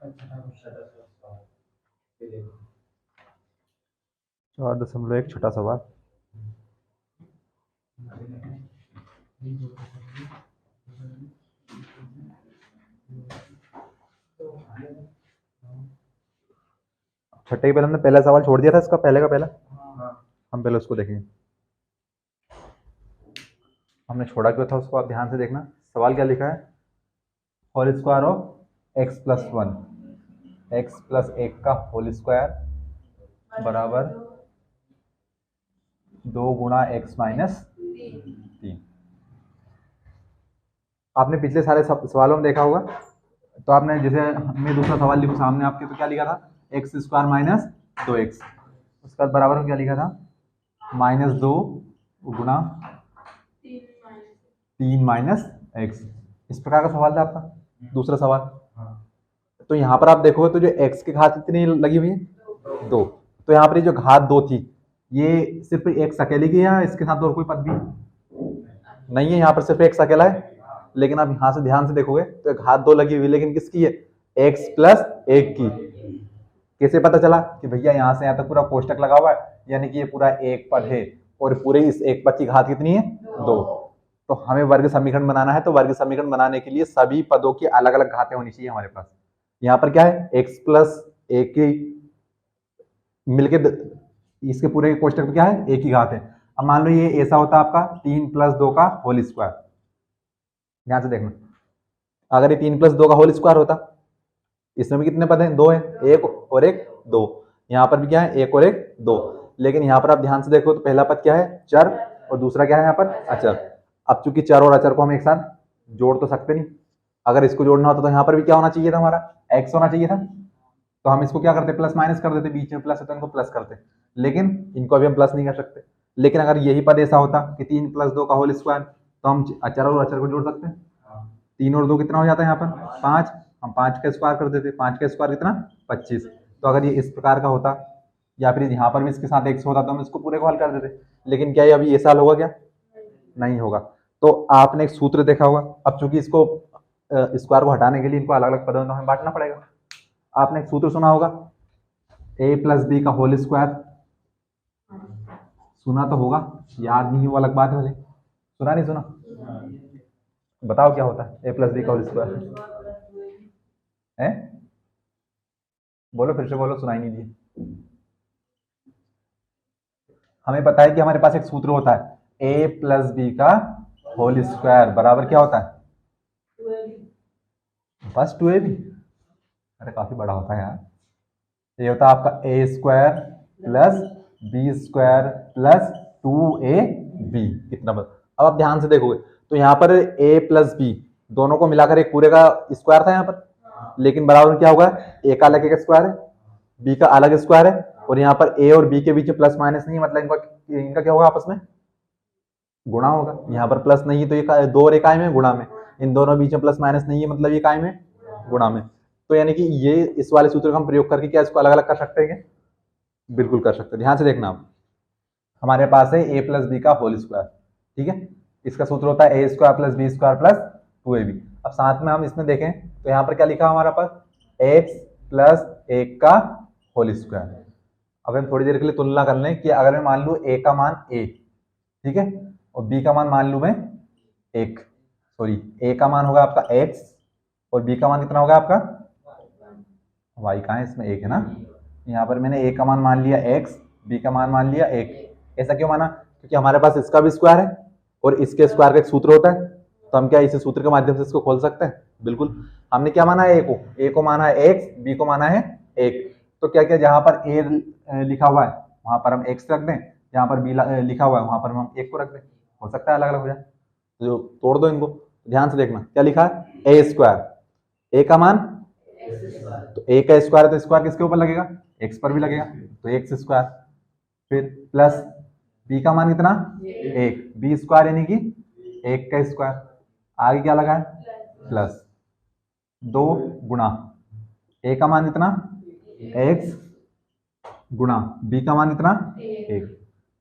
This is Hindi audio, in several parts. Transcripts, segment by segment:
(4.1) छोटा सवाल। छठे के पहले हमने पहला सवाल छोड़ दिया था, इसका पहले का पहला। हम पहले उसको देखेंगे, हमने छोड़ा क्यों था उसको, आप ध्यान से देखना। सवाल क्या लिखा है, whole square of x plus 1, x plus 1 का होल स्क्वायर बराबर 2 गुणा एक्स माइनस 3। आपने पिछले सारे सवालों में देखा होगा, तो आपने जैसे मैं दूसरा सवाल लिखूं सामने आपके, तो क्या लिखा था, एक्स स्क्वायर माइनस 2x, उसका बराबर में क्या लिखा था, -2 गुणा 3 माइनस एक्स। इस प्रकार का सवाल था आपका दूसरा सवाल। तो यहाँ पर आप देखोगे तो जो x की घात कितनी लगी हुई है, 2। तो यहाँ पर ये जो घात 2 थी, ये सिर्फ x अकेले की है या इसके साथ और कोई पद भी नहीं है, यहाँ पर सिर्फ x अकेला है। लेकिन आप यहाँ से ध्यान से देखोगे तो घात 2 लगी हुई, लेकिन किसकी है, x प्लस 1 की। कैसे पता चला कि भैया यहाँ से यहाँ तक पूरा कोष्टक लगा हुआ है, यानी कि ये पूरा एक पद है और पूरे इस एक पद की घात कितनी है, 2। तो हमें वर्ग समीकरण बनाना है, तो वर्ग समीकरण बनाने के लिए सभी पदों की अलग अलग घातें होनी चाहिए हमारे पास। यहाँ पर क्या है, x प्लस 1 की मिलके इसके पूरे कोष्टक में क्या है, एक ही घात है। अब मान लो ये ऐसा होता आपका 3 प्लस 2 का होल स्क्वायर। ध्यान से देखना, अगर ये 3 प्लस 2 का होल स्क्वायर होता, इसमें भी कितने पद हैं, 2 है, एक और एक 2। यहाँ पर भी क्या है, एक और एक 2। लेकिन यहाँ पर आप ध्यान से देखो तो पहला पद क्या है, चर, और दूसरा क्या है यहाँ पर, अचर। अब चूंकि चर और अचर को हम एक साथ जोड़ तो सकते नहीं, अगर इसको जोड़ना होता तो यहाँ पर भी क्या होना चाहिए था, हमारा x होना चाहिए था। तो हम इसको क्या करते, प्लस माइनस कर देते, बीच में प्लस है तो इनको प्लस करते, लेकिन इनको अभी हम प्लस नहीं कर सकते। लेकिन अगर यही पद ऐसा होता कि 3 प्लस 2 का होल स्क्वायर, तो हम अचर और अचर को जोड़ सकते हैं। 3 और 2 कितना हो जाता है यहाँ पर, 5। हम 5 का स्क्वायर कर देते, 5 का स्क्वायर कितना, 25। तो अगर ये इस प्रकार का होता, या फिर यहाँ पर भी इसके साथ x होता, तो हम इसको पूरे को हल कर देते। लेकिन क्या ये अभी ऐसा होगा, क्या नहीं होगा। तो आपने एक सूत्र देखा होगा, अब चूंकि इसको स्क्वायर को हटाने के लिए इनको अलग अलग पदों में हमें बांटना पड़ेगा। आपने एक सूत्र सुना होगा, a प्लस बी का होल स्क्वायर, सुना तो होगा, याद नहीं, वो अलग बात है भले। सुना नहीं सुना, बताओ क्या होता है a प्लस बी का होल स्क्वायर है, बोलो फिर से बोलो, सुनाई नहीं दी। हमें पता है कि हमारे पास एक सूत्र होता है, a प्लस बी का होल स्क्वायर बराबर क्या होता है, बस 2ab। अरे काफी बड़ा होता है यार। ये होता है आपका a square plus B square plus 2ab। कितना बस, अब आप ध्यान से देखोगे तो यहाँ पर a प्लस बी दोनों को मिलाकर एक पूरे का स्क्वायर था यहाँ पर, लेकिन बराबर क्या होगा, a का अलग एक स्क्वायर है, b का अलग स्क्वायर है, और यहाँ पर a और b के बीच में प्लस माइनस नहीं है, मतलब इनका क्या होगा, आपस में गुणा होगा। यहाँ पर प्लस नहीं है तो ये 2 और 1 कायम है गुणा में, इन दोनों बीच में प्लस माइनस नहीं है, मतलब ये कायम है गुणा में। तो यानी कि ये इस वाले सूत्र का हम प्रयोग करके क्या इसको अलग अलग कर सकते हैं, बिल्कुल कर सकते हैं। ध्यान से देखना, आप हमारे पास है a प्लस बी का होल स्क्वायर, ठीक है, इसका सूत्र होता है a square plus B square plus 2ab। अब साथ में हम इसमें देखें तो यहाँ पर क्या लिखा हमारा पास, x प्लस 1 का होल स्क्वायर। अब हम थोड़ी देर के लिए तुलना कर लें कि अगर मैं मान लूं a का मान a, ठीक है, और b का मान लूं मैं 1, सॉरी a का मान होगा आपका x और b का मान कितना होगा आपका y, कहाँ है इसमें 1 है ना, यहाँ पर मैंने a का मान लिया x, b का मान लिया 1। ऐसा क्यों माना, क्योंकि हमारे पास इसका भी स्क्वायर है और इसके स्क्वायर का एक सूत्र होता है, तो हम क्या इसी सूत्र के माध्यम से इसको खोल सकते हैं, बिल्कुल। हमने क्या माना है, a को माना है x, b को माना है 1। तो क्या क्या, जहां पर a लिखा हुआ है वहां पर हम x रख दें, जहां पर b लिखा हुआ है वहां पर हम 1 को रख दें, हो सकता है अलग अलग हो जाए। तो तोड़ दो इनको, ध्यान से देखना क्या लिखा है, a स्क्वायर, a का मान, तो a का स्क्वायर है तो स्क्वायर किसके ऊपर लगेगा, x पर भी लगेगा, तो x स्क्वायर, फिर प्लस b का मान कितना 1, b स्क्वायर यानी कि 1 का स्क्वायर, आगे क्या लगा है प्लस 2 गुणा a का मान कितना x गुणा b का कितना 1।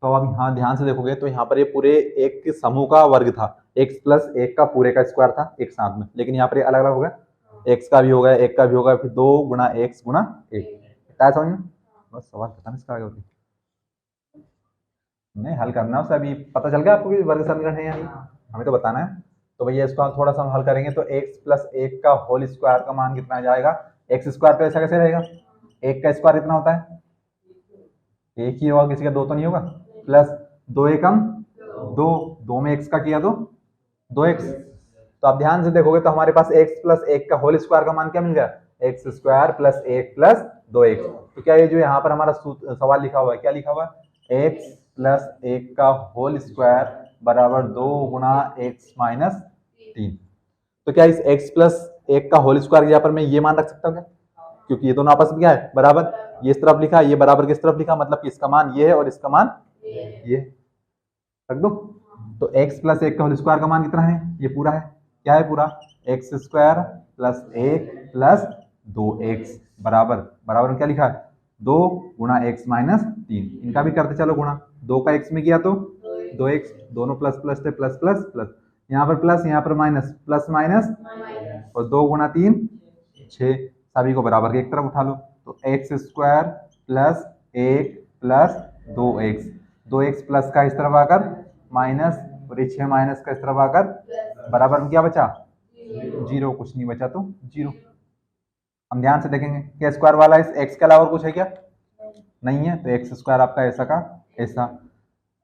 तो अब यहाँ ध्यान से देखोगे तो यहाँ पर ये पूरे एक के समूह का वर्ग था, x प्लस 1 का पूरे का स्क्वायर था एक साथ में, लेकिन यहाँ पर ये अलग अलग हो गया। एक्स का भी होगा, एक का भी होगा, फिर 2 गुणा x गुणा 1। क्या है समझ में? बस सवाल खत्म इसका, आगे होती नहीं हल करना है उसे। अभी पता चल गया आपको कि वर्ग समीकरण है या नहीं, हमें तो बताना है। तो भैया इसको हम थोड़ा सा हल करेंगे तो x प्लस 1 का होल स्क्वायर का मान कितना आ जाएगा? एक्स स्क्वायर तो ऐसा कैसे रहेगा? 1 का स्क्वायर कितना होता है? एक ही होगा, किसी का दो तो नहीं होगा। प्लस 2 एकम 2, 2 में x का किया तो 2x। तो आप ध्यान से देखोगे तो हमारे पास x प्लस 1 का होल स्क्वायर का मान क्या मिल गया? X square plus 1 plus 2x। तो क्या ये जो यहाँ पर हमारा सवाल लिखा हुआ है, क्या लिखा हुआ है? x प्लस 1 का होल स्क्वायर बराबर 2 गुणा x माइनस 3। तो क्या इस x प्लस 1 का होल स्क्वायर यहाँ पर मैं ये मान रख सकता हूँ क्या? क्योंकि ये दोनों आपस में क्या है? बराबर। ये इस तरफ लिखा, ये बराबर किस तरफ लिखा, मतलब कि इसका मान ये है और इसका मान ये है। रख दो। तो x प्लस 1 का होल स्क्वायर का मान कितना है? ये पूरा है। क्या है पूरा? X square plus 1 plus 2x बराबर, बराबर में क्या लिखा है? 2 गुणा x माइनस 3। इनका भी करते चलो गुणा। 2 का x में किया तो 2x, दोनों प्लस प्लस थे, प्लस प्लस प्लस, यहाँ पर प्लस यहाँ पर माइनस, प्लस माइनस, और 2 गुणा 3 6। सभी को बराबर के एक तरफ उठा लो। तो x square plus 1 plus 2x, 2x plus का इस तरफ आकर माइनस, और ये 6 माइनस का इस तरफ आकर बराबर में क्या बचा? 0। कुछ नहीं बचा तो 0। हम ध्यान से देखेंगे क्या स्क्वायर वाला इस x के अलावा और कुछ है क्या? नहीं है। तो एक्स स्क्वायर आपका ऐसा का ऐसा।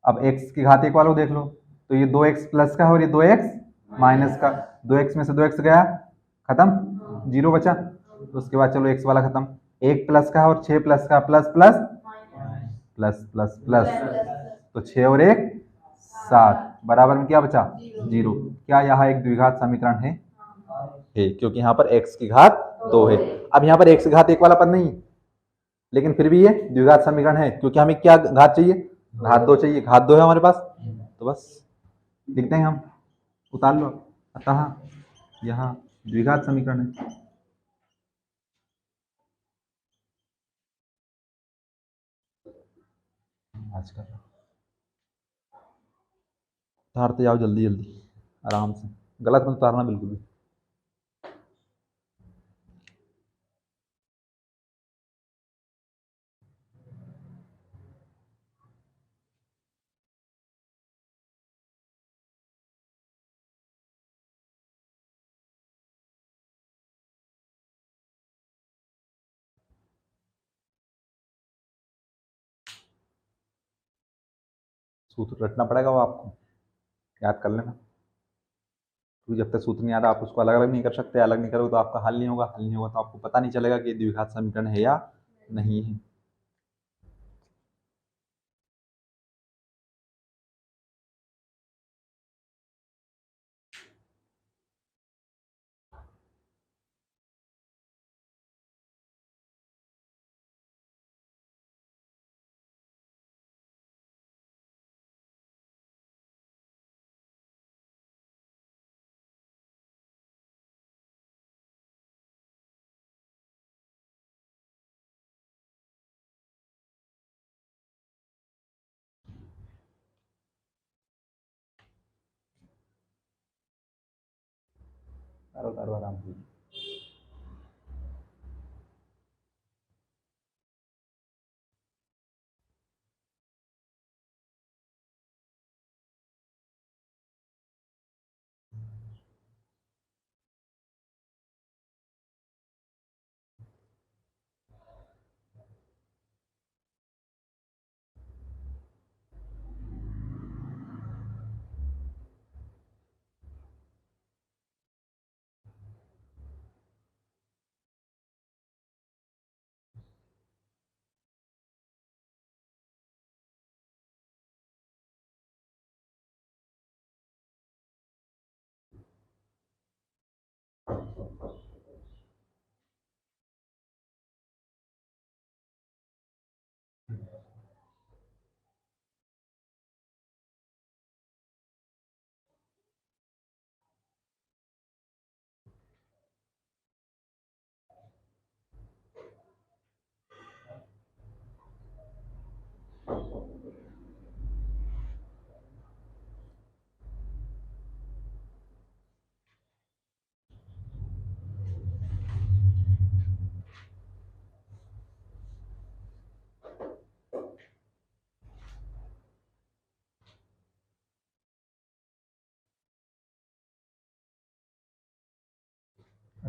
अब x की घात 1 वालों देख लो। तो ये 2x प्लस का और ये 2x माइनस का, 2x में से 2x गया, खत्म, 0 बचा। तो उसके बाद चलो x वाला खत्म। 1 प्लस का और 6 प्लस का, plus plus plus plus plus, तो 6 और 1 7, बराबर में क्या बचा? 0। क्या यहाँ एक द्विघात समीकरण है? क्योंकि यहाँ पर x की घात 2 है। अब यहाँ पर x की घात 1 वाला पद नहीं, लेकिन फिर भी ये द्विघात समीकरण है, क्योंकि हमें क्या घात चाहिए? घात 2 चाहिए। घात 2 है हमारे पास, तो बस लिखते हैं हम, उतार लो। अतः यहाँ द्विघात समीकरण है। आज का उतारते जाओ जल्दी जल्दी, आराम से, गलत मत उतारना बिल्कुल भी। सूत्र रटना पड़ेगा वो आपको, याद कर लेना। क्योंकि जब तक सूत्र नहीं आता आप उसको अलग अलग नहीं कर सकते, अलग नहीं करोगे तो आपका हल नहीं होगा, हल नहीं होगा तो आपको पता नहीं चलेगा कि ये द्विघात समीकरण है या नहीं है। करो करो आराम से।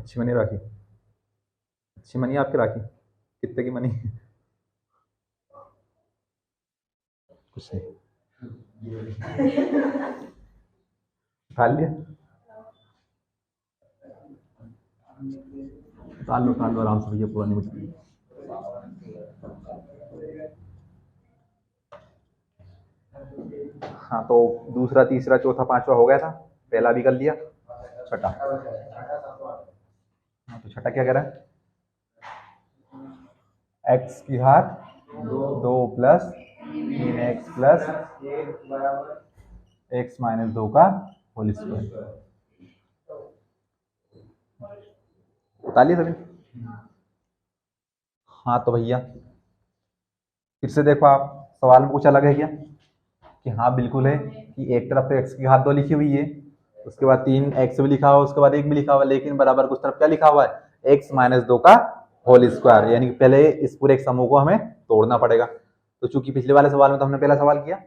अच्छी मनी राखी, अच्छी मनी आपकी राखी, कितने की मनी? कुछ नहीं, खा लिया, उतार लो आराम से भैया, पूरा नहीं मुझे। हाँ तो दूसरा तीसरा चौथा पांचवा हो गया था, पहला भी कर लिया, छठा। हाँ तो छठा क्या कह रहा है? एक्स की घात 2 plus 3x plus x minus 2 का होल स्क्वायर। बता लिया सभी? हाँ तो भैया फिर से देखो, आप सवाल में कुछ अलग है क्या? कि हाँ बिल्कुल है, कि एक तरफ तो x की घात 2 लिखी हुई है, उसके बाद 3x भी लिखा हुआ, उसके बाद 1 भी लिखा हुआ, लेकिन बराबर कुछ तरफ क्या लिखा हुआ है? x माइनस 2 का होल स्क्वायर, यानी कि पहले इस पूरे एक समूह को हमें तोड़ना पड़ेगा। तो चूंकि पिछले वाले सवाल में तो हमने पहला सवाल किया,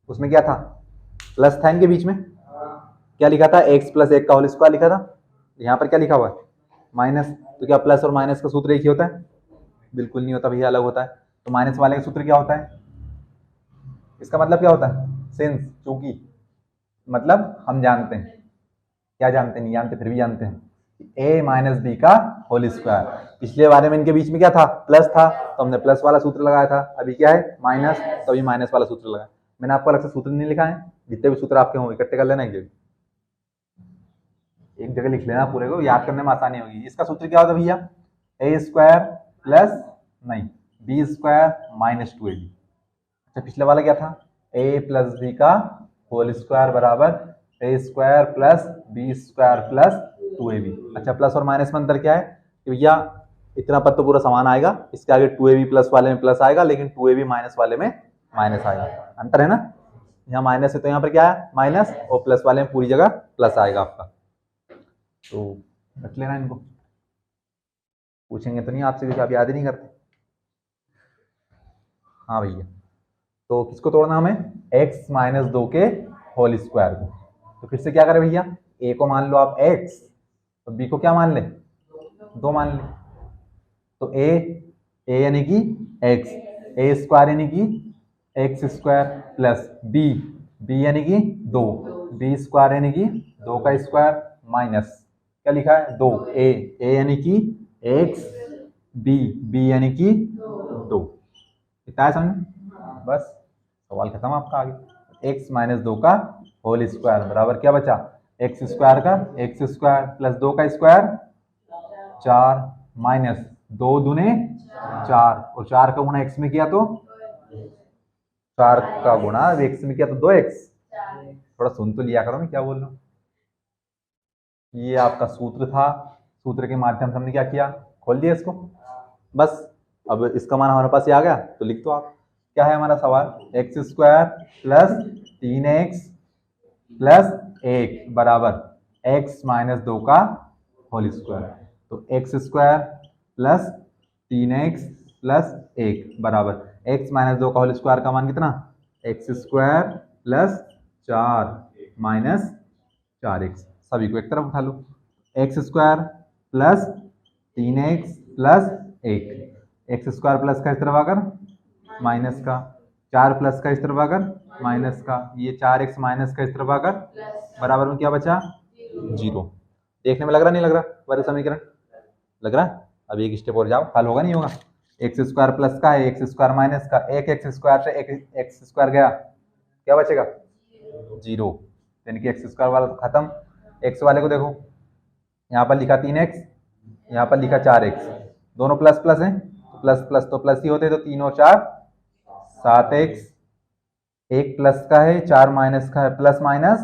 उसमें क्या था? प्लस था इनके बीच में, क्या लिखा था? x प्लस 1 का होल स्क्वायर लिखा था। यहाँ पर क्या लिखा हुआ है? माइनस। तो क्या प्लस और माइनस का सूत्र एक ही होता है? बिल्कुल नहीं होता भैया, अलग होता है। तो माइनस वाले का सूत्र क्या होता है? इसका मतलब क्या होता है? सिंस, चूंकि, मतलब हम जानते हैं, क्या जानते हैं? नहीं जानते, फिर भी जानते हैं, a माइनस बी का होल स्क्वायर। पिछले बारे में इनके बीच में क्या था? प्लस था, तो हमने प्लस वाला सूत्र लगाया था। अभी क्या है? माइनस, तो अभी माइनस वाला सूत्र लगाया। मैंने आपको अलग से सूत्र नहीं लिखा है, जितने भी सूत्र आपके हों इकट्ठे कर लेना, एक जगह लिख लेना, पूरे को याद करने में आसानी होगी। इसका सूत्र क्या होता है भैया? ए स्क्वायर प्लस, नहीं, बी स्क्वायर माइनस 2ab। अच्छा पिछले वाला क्या था? ए प्लस बी का होल स्क्वायर बराबर A square plus B square plus 2ab। अच्छा प्लस और माइनस में अंतर क्या है? कि भैया इतना पद तो पूरा समान आएगा, इसके आगे 2ab प्लस वाले में प्लस आएगा, लेकिन 2ab माइनस वाले में माइनस आएगा। अंतर है ना? यहाँ माइनस है तो यहाँ पर क्या है? माइनस, और प्लस वाले में पूरी जगह प्लस आएगा आपका। तो रख लेना इनको, पूछेंगे तो नहीं आपसे, क्योंकि आप याद ही नहीं करते। हाँ भैया, तो किसको तोड़ना हमें? x माइनस 2 के होल स्क्वायर को। तो फिर से क्या करें भैया? a को मान लो आप x, तो b को क्या मान ले? 2 मान ले। तो a यानी कि x, a स्क्वायर यानी कि x स्क्वायर प्लस b यानी कि 2, b स्क्वायर यानी कि 2 का स्क्वायर माइनस, क्या लिखा है? 2, a यानी कि x, b यानी कि 2। कितना है समझ? बस सवाल खत्म आपका। आगे x माइनस 2 का होल स्क्वायर बराबर क्या बचा? एक्स स्क्वायर का एक्स स्क्वायर प्लस 2 का स्क्वायर 4, माइनस 2 दूने 4, और 4 का गुणा x में किया तो 4 का गुणा x में किया तो 2x। थोड़ा सुन तो लिया करो, मैं क्या बोल रहा हूँ। ये आपका सूत्र था, सूत्र के माध्यम से हमने क्या किया? खोल दिया इसको। बस अब इसका मान हमारे पास ये आ गया, तो लिख दो आप। क्या है हमारा सवाल? X square plus 3x plus 1 बराबर एक्स माइनस 2 का होल स्क्वायर। तो x square plus 3x plus 1 बराबर एक्स माइनस 2 का होल स्क्वायर का मान कितना? X square plus 4 minus 4x। सभी को एक तरफ उठा लो। X square plus 3x plus 1, X square plus का इस तरफ आकर माइनस का, 4 प्लस का इस तरफ आकर माइनस का, ये 4x माइनस का इस तरफ आकर बराबर में क्या बचा? 0। देखने में लग रहा नहीं लग रहा वर्ग समीकरण? लग रहा है? अब एक स्टेप और जाओ, हल होगा नहीं होगा? एक्स स्क्वायर प्लस का है, एक्स स्क्वायर माइनस का, एक एक्स स्क्वायर से एक एक्स स्क्वायर गया, क्या बचेगा? 0। यानी कि एक्स स्क्वायर वाला तो खत्म। एक्स वाले को देखो, यहाँ पर लिखा 3x, यहाँ पर लिखा 4x, दोनों प्लस प्लस हैं, तो प्लस प्लस तो प्लस ही होते, तो 3 और 4 7x, एक प्लस का है 4 माइनस का है, प्लस माइनस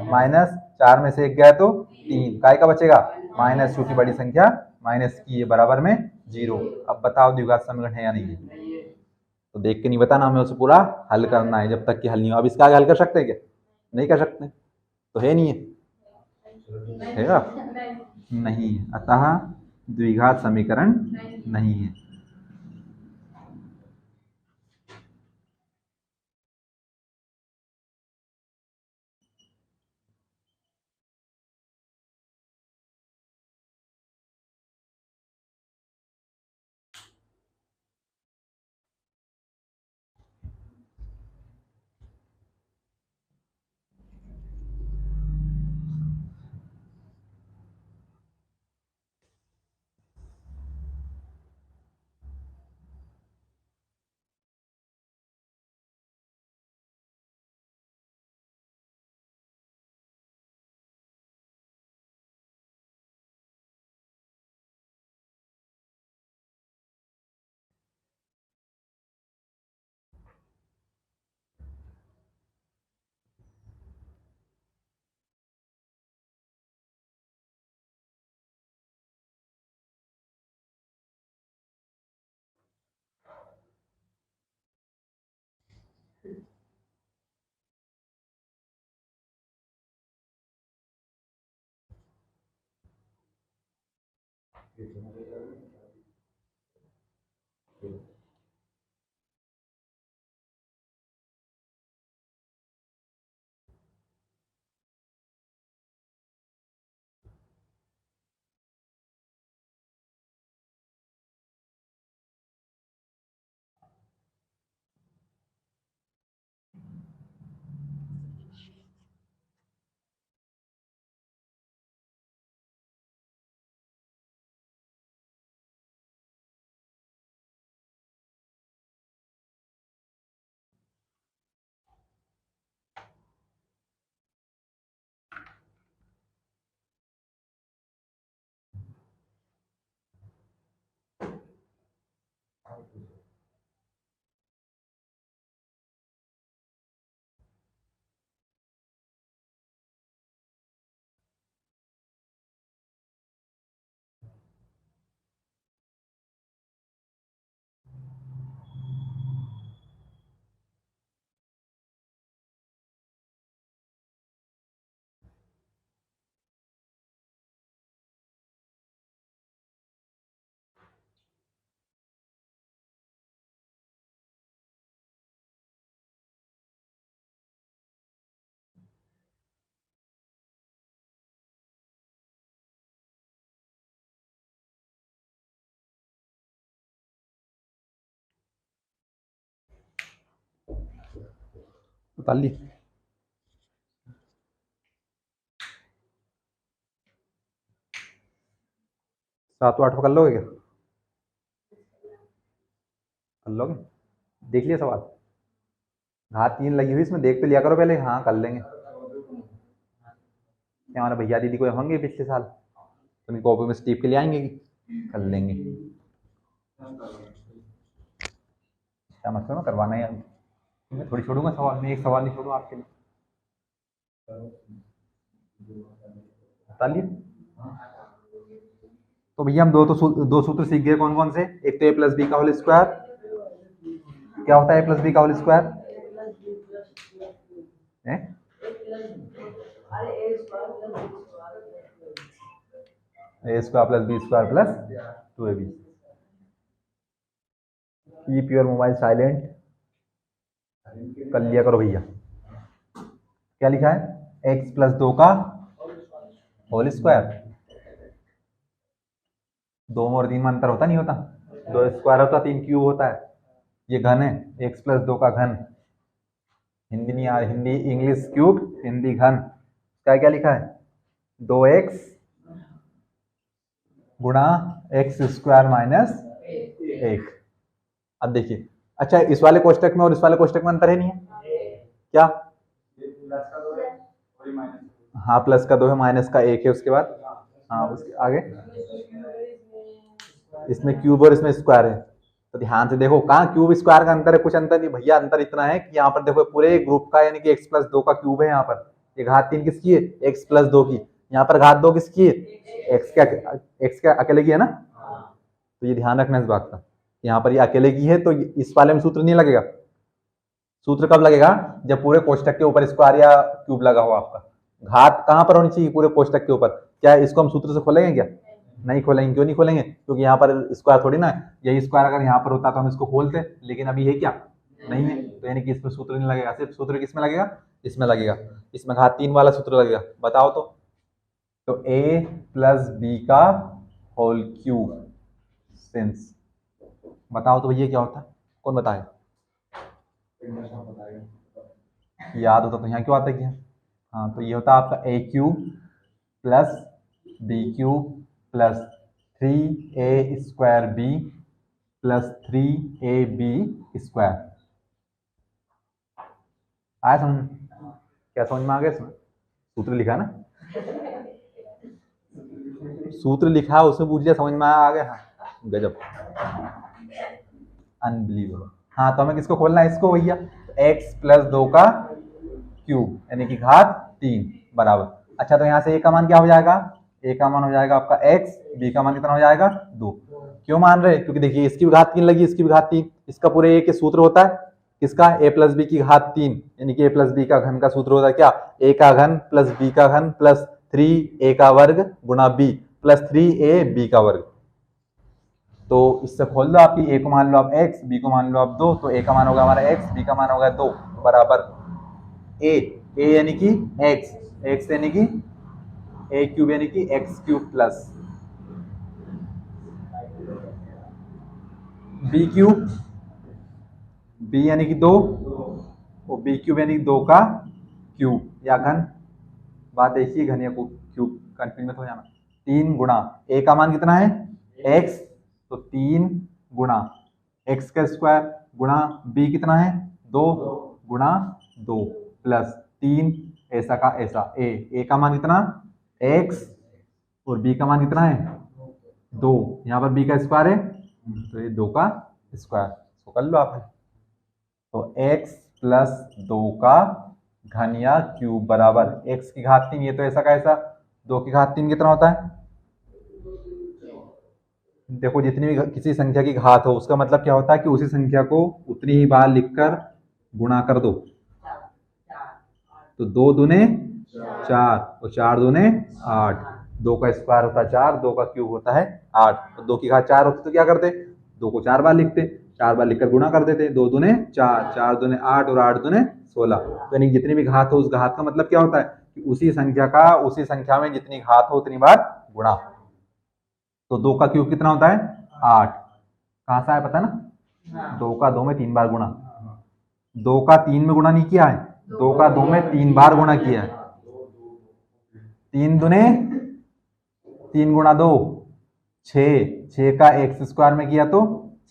माइनस, 4 में से एक गया तो 3, काय का बचेगा? माइनस, क्योंकि बड़ी संख्या माइनस की है, बराबर में 0। अब बताओ द्विघात समीकरण है या नहीं? तो देख के नहीं बताना, हमें उसे पूरा हल करना है, जब तक कि हल नहीं हो। अब इसका आगे हल कर सकते हैं क्या? नहीं कर सकते, तो है नहीं है ना? नहीं है, अतः द्विघात समीकरण नहीं है। उतार ली। सातों आठों कर लोगे क्या? कर लोगे? देख लिया सवाल? घात 3 लगी हुई इसमें, देख तो लिया करो पहले। हाँ कर लेंगे। क्या हमारे भैया दीदी कोई होंगे पिछले साल, तो कॉपी में स्टीप के लिए आएंगे कि कर लेंगे। क्या मतलब मैं करवाना है? मैं थोड़ी छोड़ूंगा सवाल, मैं एक सवाल नहीं छोड़ूंगा आपके लिए। बता लिए। तो भैया हम दो सूत्र सीख गए। कौन कौन से? एक तो ए प्लस बी का होल स्क्वायर। क्या होता है ए प्लस बी का whole square? A square plus B square plus 2ab। Keep your mobile silent कर लिया करो भैया। क्या लिखा है? x प्लस 2 का होल स्क्वायर। 2 और 3 में अंतर होता नहीं होता? 2 स्क्वायर होता, 3 क्यूब होता है। ये घन है, x प्लस 2 का घन। हिंदी नहीं आ रही, हिंदी इंग्लिश क्यूब, हिंदी घन। क्या लिखा है? 2x गुणा एक्स स्क्वायर माइनस 1। अब देखिए, अच्छा इस वाले कोष्टक में और इस वाले कोष्टक में अंतर है नहीं है क्या? हाँ प्लस का 2 है, माइनस का 1 है उसके बाद। हाँ उसके आगे इसमें क्यूब और इसमें स्क्वायर है। तो ध्यान से देखो, कहाँ क्यूब स्क्वायर का अंतर है? कुछ अंतर नहीं भैया। अंतर इतना है कि यहाँ पर देखो पूरे ग्रुप का यानी कि x प्लस 2 का क्यूब है। यहाँ पर ये घात 3 किसकी है? x प्लस 2 की। यहाँ पर घात 2 किसकी है? x के अकेले की है ना। तो ये ध्यान रखना इस बात का, यहाँ पर ये अकेले की है तो इस वाले में सूत्र नहीं लगेगा। सूत्र कब लगेगा? जब पूरे कोष्टक के ऊपर स्क्वायर या क्यूब लगा हो आपका। घात कहाँ पर होनी चाहिए? पूरे कोष्टक के ऊपर। क्या इसको हम सूत्र से खोलेंगे क्या? नहीं खोलेंगे। क्यों नहीं खोलेंगे? क्योंकि यहाँ पर स्क्वायर थोड़ी ना है। यही स्क्वायर अगर यहाँ पर होता तो हम इसको खोलते, लेकिन अभी है क्या? नहीं है। तो यानी कि इसमें सूत्र नहीं लगेगा। सिर्फ सूत्र किसमें लगेगा? इसमें लगेगा। इसमें घात 3 वाला सूत्र लगेगा। बताओ तो a प्लस बी का होल क्यूब सिंस। बताओ तो भैया क्या होता है? कौन बताएगा? याद होता तो यहाँ क्यों आता है? हाँ तो ये होता है आपका a cube plus B cube plus 3a square B plus 3ab square. आया समझ? क्या समझ में आ गया? इसमें सूत्र लिखा ना, सूत्र लिखा है उसमें पूछ लिया, समझ में आ गया। हाँ गजब, अनबिलीवेबल। हाँ तो हमें किसको खोलना है? इसको भैया। x प्लस 2 का क्यूब यानी कि घात 3 बराबर। अच्छा तो यहाँ से a का मान क्या हो जाएगा? a का मान हो जाएगा आपका x, b का मान कितना हो जाएगा? 2। क्यों मान रहे? क्योंकि देखिए इसकी भी घात 3 लगी, इसकी भी घात 3। इसका पूरे a के सूत्र होता है किसका? a प्लस बी की घात 3 यानी कि a प्लस बी का घन का सूत्र होता है क्या? a का घन प्लस b का घन प्लस 3a का वर्ग गुणा b प्लस 3ab का वर्ग। तो इससे खोल दो, आपकी ए को मान लो आप x, b को मान लो आप 2, तो a का मान होगा हमारा x, b का मान होगा 2, बराबर a यानी कि x यानी कि a क्यूब यानी कि x cube plus b cube, b यानी कि 2 और b क्यूब यानी 2 का क्यूब या घन, बात देखिए घन या क्यूब कंफ्यूज मत हो जाना। 3 गुणा a का मान कितना है x, तो 3 गुणा x का स्क्वायर गुणा b कितना है 2 गुणा 2 प्लस 3 ऐसा का ऐसा a का मान कितना x और b का मान कितना है 2, यहाँ पर b का स्क्वायर है तो ये 2 का स्क्वायर, तो कर लो आप। तो x प्लस 2 का घन या क्यूब बराबर x की घात 3, ये तो ऐसा का ऐसा 2 की घात 3 कितना होता है, देखो जितनी भी किसी संख्या की घात हो उसका मतलब क्या होता है कि उसी संख्या को उतनी ही बार लिखकर गुणा कर दो। तो 2 दूने 4 और 4 दूने 8, 2 का स्क्वायर होता है 4, 2 का क्यूब होता है 8, तो 2 की घात 4 होती तो क्या करते 2 को 4 बार लिखते, 4 बार लिखकर गुणा कर देते, 2 दूने 4, 4 दूने 8 और 8 दूने 16। तो यानी जितनी भी घात हो उस घात का मतलब क्या होता है कि उसी संख्या में जितनी घात हो उतनी बार गुणा। तो 2 का क्यूब कितना होता है 8, कहां से आया पता ना, 2 का 2 में 3 बार गुणा, 2 का 3 में गुणा नहीं किया है, 2 का 2 में 3 बार गुणा किया है, 3 दूने 3 गुणा 2 6 का एक्स स्क्वायर में किया तो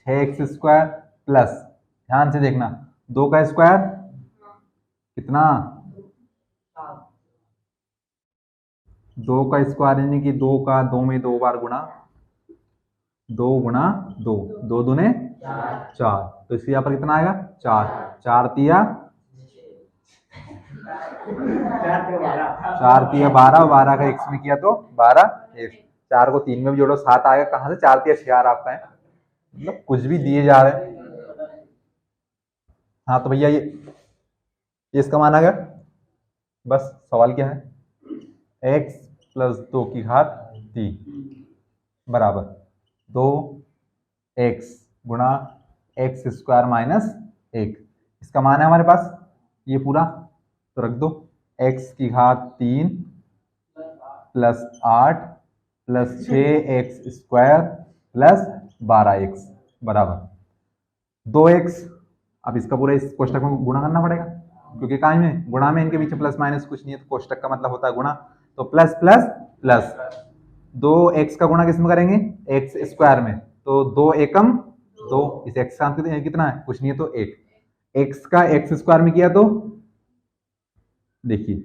6x स्क्वायर प्लस, ध्यान से देखना 2 का स्क्वायर कितना 2 का स्क्वायर यानी कि 2 का 2 में 2 बार गुणा, 2 गुणा 2, 2 दूने 4, तो इसलिए यहाँ पर कितना आएगा 4, 4 तिया 12, 12 का x में किया तो 12x, 4 को 3 में भी जोड़ो 7 आएगा, कहां से 4 तिया 6 आ रहा आपका है, मतलब कुछ भी दिए जा रहे हैं। हाँ तो भैया ये इसका मान आ गया, बस सवाल क्या है x प्लस 2 की घात 3 बराबर 2x गुणा x स्क्वायर माइनस 1, इसका मान है हमारे पास ये पूरा, तो रख दो x की घात 3 plus 8 plus 6x square plus 12x बराबर 2x। अब इसका पूरा इस कोष्टक में गुणा करना पड़ेगा क्योंकि काय में गुणा में इनके पीछे प्लस माइनस कुछ नहीं है, तो कोष्टक का मतलब होता है गुणा, तो प्लस प्लस प्लस 2x का गुणा किस में करेंगे एक्स स्क्वायर में, तो 2 एकम 2, इस x का कितना है कुछ नहीं है तो 1, x का एक्स स्क्वायर में किया तो देखिए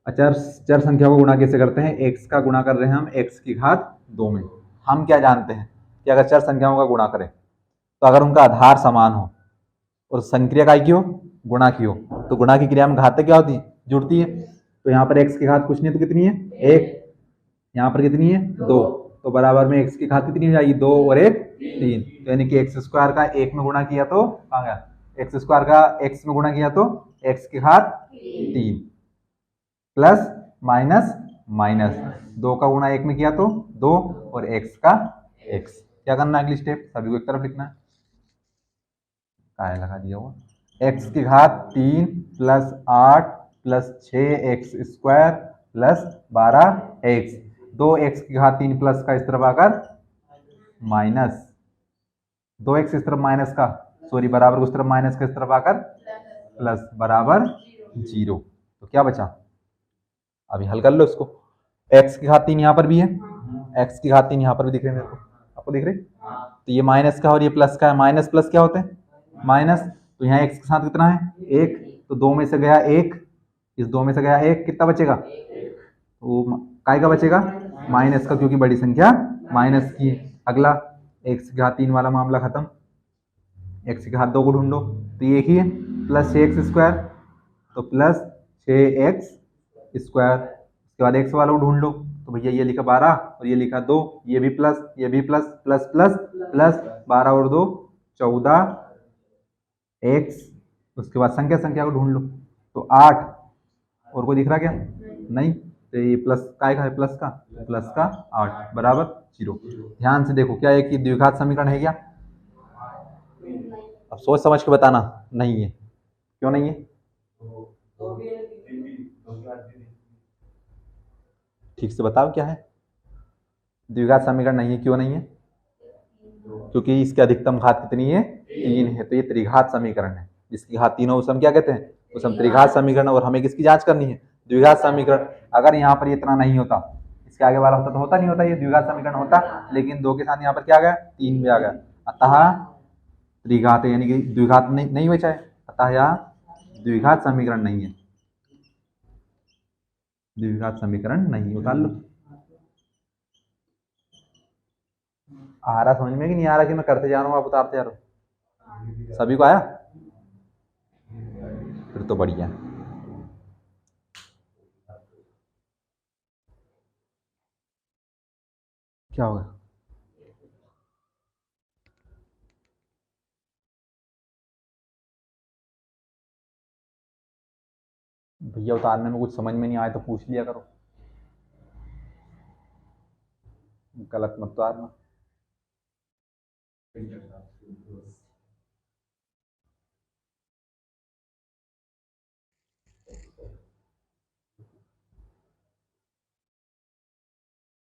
अचर चर संख्या को गुणा कैसे करते हैं, x का गुणा कर रहे हैं हम x की घात 2 में। हम क्या जानते हैं कि अगर चर संख्याओं का गुणा करें तो अगर उनका आधार समान हो और संक्रिया काय की हो गुणा की हो, तो गुणा की क्रिया में घातें क्या होती है जुड़ती है, तो यहाँ पर x की घात कुछ नहीं तो कितनी है 1, यहाँ पर कितनी है 2, तो बराबर में x की घात कितनी हो जाएगी 2 और 1 3, तो यानी कि x स्क्वायर का 1 में गुणा किया तो आ गया, x स्क्वायर का x में गुणा किया तो x की घात 3 प्लस माइनस माइनस 2 का गुणा 1 में किया तो 2 और x का x। क्या करना है अगली स्टेप, सभी को एक तरफ लिखना है, काय लगा दिया हुआ x की घात 3 plus 8 plus 6x square plus 12x, 2x की घात 3 प्लस का इस तरफ आकर माइनस 2x इस तरफ माइनस का सॉरी बराबर उस तरफ माइनस का इस तरफ आकर प्लस बराबर 0, तो क्या बचा अभी हल कर लो इसको, x की घात 3 यहाँ पर भी है, x की घात 3 यहाँ पर भी दिख रहे हैं मेरे को, आपको दिख रहे, तो ये माइनस का और ये प्लस का है, माइनस प्लस क्या होते हैं माइनस, तो यहाँ x के साथ कितना है 1, तो 2 में से गया 1, इस 2 में से गया 1, कितना बचेगा, तो काय का बचेगा माइनस का, क्योंकि बड़ी संख्या माइनस की। अगला x की घात 3 वाला मामला खत्म, x की घात 2 को ढूंढो, तो ये एक ही है प्लस 6x स्क्वायर, तो प्लस 6x स्क्वायर, उसके बाद x वाला को ढूंढ लो, तो भैया ये लिखा 12 और ये लिखा 2, ये भी प्लस ये भी प्लस प्लस प्लस प्लस 12 और 2 14 x, उसके बाद संख्या को ढूंढ लो, तो 8 और कोई दिख रहा क्या नहीं, तो ये प्लस काय का है, प्लस का 8 बराबर 0। ध्यान से देखो क्या एक द्विघात समीकरण है क्या? अब सोच समझ के बताना। नहीं है, क्यों नहीं है? ठीक से बताओ क्या है? द्विघात समीकरण नहीं है, क्यों नहीं है? क्योंकि इसकी अधिकतम घात कितनी है? 3 है, तो ये त्रिघात समीकरण है। जिसकी घात 3 हो उसे हम क्या कहते हैं? उसे हम त्रिघात समीकरण। और हमें किसकी जांच करनी है? द्विघात समीकरण। अगर यहाँ पर इतना नहीं होता, इसके आगे वाला होता तो होता नहीं होता, ये द्विघात समीकरण होता, लेकिन 2 के साथ यहाँ पर क्या आ गया? 3 भी आ गया, अतः त्रिघात यानी कि द्विघात नहीं बचा है, अतः यह द्विघात समीकरण नहीं है, द्विघात समीकरण नहीं। उतार लो। आ रहा समझ में कि नहीं आ रहा कि मैं करते जा रहा हूँ आप उतारते जा रहे हो? सभी को आया? फिर तो बढ़िया। क्या होगा? भैया उतारने में कुछ समझ में नहीं आए तो पूछ लिया करो, गलत मत उतारना।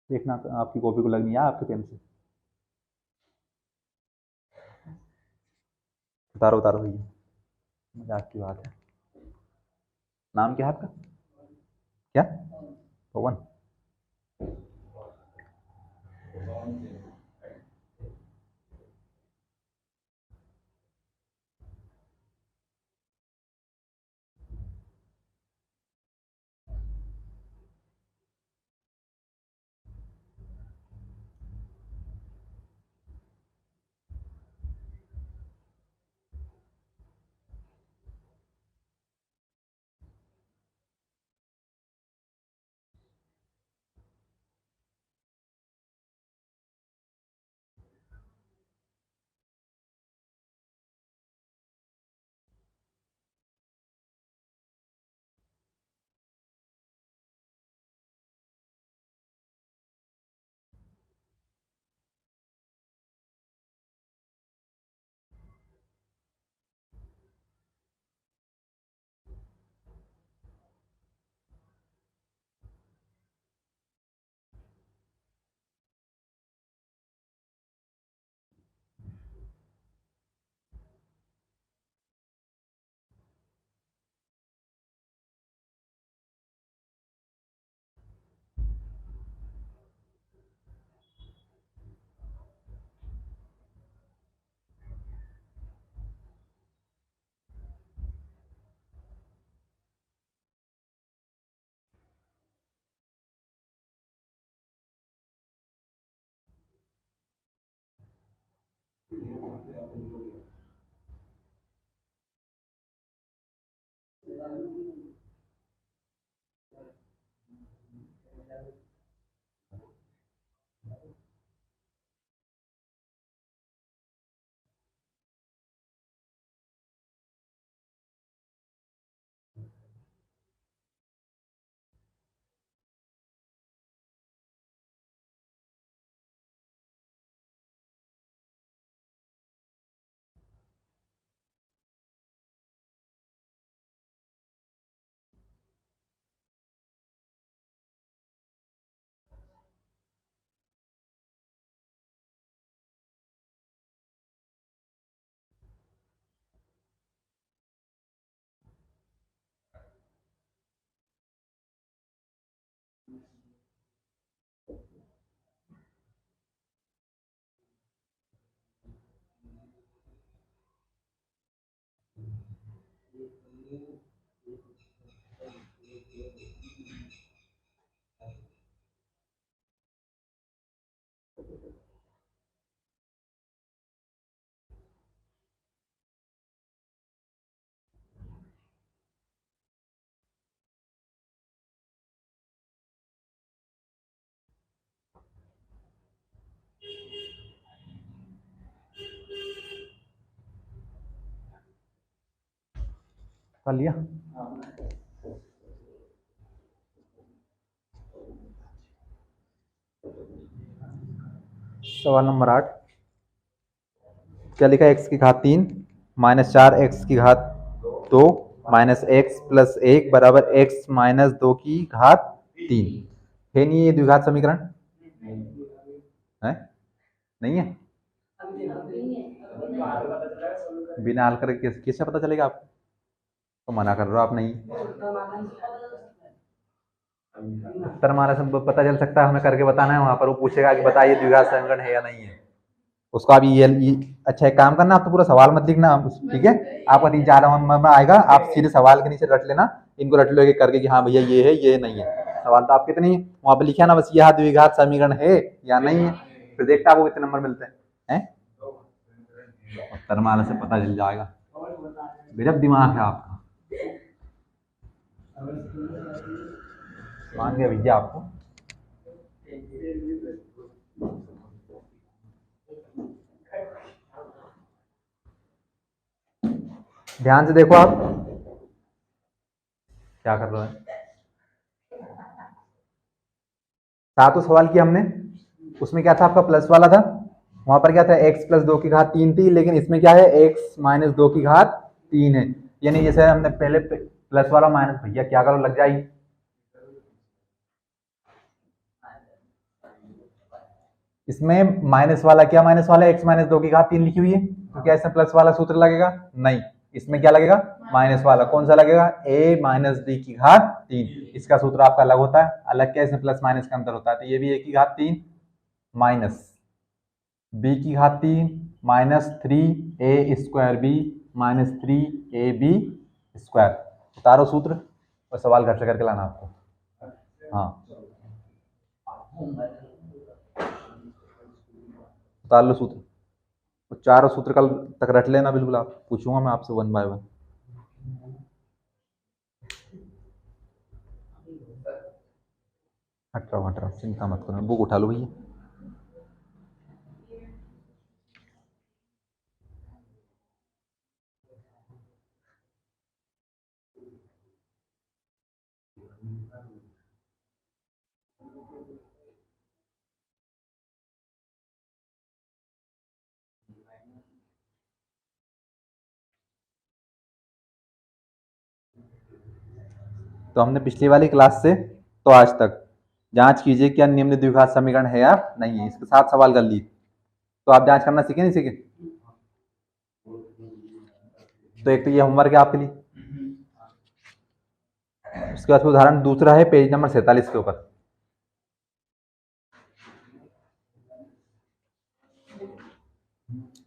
देखना आपकी कॉपी को लग नहीं आया आपके पेन से। उतारो उतारो भैया, मजाक की बात है। नाम क्या है आपका? क्या? पवन। कर लिया? सवाल नंबर 8 क्या लिखा है? एक्स की घात 3 माइनस 4 एक्स की घात 2 माइनस एक्स प्लस 1 बराबर एक्स माइनस 2 की घात 3 है। नहीं ये द्विघात समीकरण है? नहीं है? बिना हल करके कैसे पता चलेगा आपको? तो मना कर रहे हो आप। नहीं उत्तर हमारा सब पता चल सकता है, हमें करके बताना है। वहां पर वो पूछेगा कि बताइए द्विघात समीकरण है या नहीं है। उसको आप ये अच्छा एक काम करना, आप तो पूरा सवाल मत लिखना, ठीक है? आपका 3-4 नंबर में आएगा, आप सीधे सवाल के नीचे रट लेना, इनको रट लो एक करके कि हाँ भैया ये है ये नहीं है। सवाल तो आपके इतने ही वहां पर लिखा ना, बस यह द्विघात समीकरण है या नहीं है, फिर देखता आपको कितने नंबर मिलते हैं। उत्तर माला से पता चल जाएगा। गजब दिमाग है आपका, मान गया भैया आपको। ध्यान से देखो आप क्या कर रहे हैं। सातों सवाल किया हमने, उसमें क्या था आपका प्लस वाला था, वहां पर क्या था x प्लस 2 की घात 3 थी, लेकिन इसमें क्या है x माइनस 2 की घात 3 है। यानी जैसे हमने पहले प्लस वाला माइनस, भैया क्या करो लग जाएगी। इसमें माइनस वाला क्या, माइनस वाला x माइनस 2 की घात 3 लिखी हुई है, तो क्या इसमें प्लस वाला सूत्र लगेगा? नहीं, इसमें क्या लगेगा? माइनस वाला। कौन सा लगेगा? a माइनस डी की घात 3। इसका सूत्र आपका अलग होता है, अलग क्या, इसमें प्लस माइनस का अंतर होता है। तो ये भी a की घात 3 माइनस b की घात 3 minus 3a square b minus 3ab square. उतारो सूत्र और सवाल घर से करके लाना आपको। हाँ उतार लो सूत्र, तो चारों सूत्र कल तक रट लेना बिल्कुल, आप पूछूंगा मैं आपसे 1 बाय 1। हट रहा चिंता मत करो, बुक उठा लो भैया। तो हमने पिछली वाली क्लास से तो आज तक जांच कीजिए क्या निम्न द्विघात समीकरण है या नहीं है, इसके 7 सवाल कर लिए। तो आप जांच करना सीखे नहीं सीखे? तो एक तो ये होमवर्क है आपके लिए। उसके बाद उदाहरण दूसरा है पेज नंबर 47 के ऊपर।